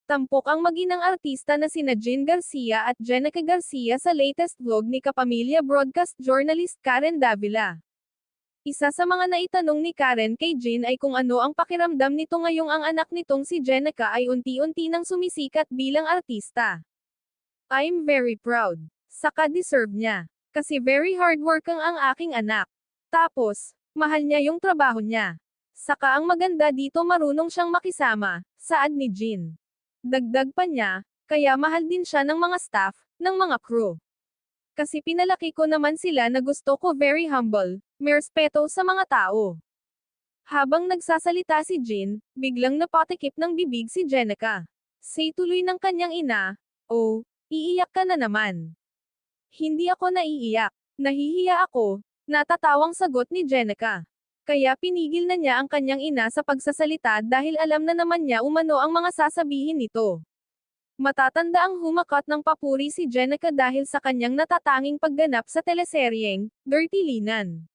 Tampok ang mag-inang artista na sina Jean Garcia at Jenica Garcia sa latest vlog ni kapamilya broadcast journalist Karen Davila. Isa sa mga naitanong ni Karen kay Jean ay kung ano ang pakiramdam nito ngayong ang anak nitong si Jenica ay unti-unti nang sumisikat bilang artista. "I'm very proud. Saka deserve niya. Kasi very hardworking ang aking anak. Tapos, mahal niya yung trabaho niya. Saka ang maganda dito marunong siyang makisama," saad ni Jean. Dagdag pa niya, kaya mahal din siya ng mga staff, ng mga crew. "Kasi pinalaki ko naman sila na gusto ko very humble, may respeto sa mga tao." Habang nagsasalita si Jean, biglang napatikip ng bibig si Jenica. Say tuloy ng kanyang ina, "Oh, iiyak ka na naman." "Hindi ako naiiyak. Nahihiya ako," natatawang sagot ni Jenica. Kaya pinigil na niya ang kanyang ina sa pagsasalita dahil alam na naman niya umano ang mga sasabihin nito. Matatanda ang humakat ng papuri si Jenica dahil sa kanyang natatanging pagganap sa teleseryeng, Dirty Linan.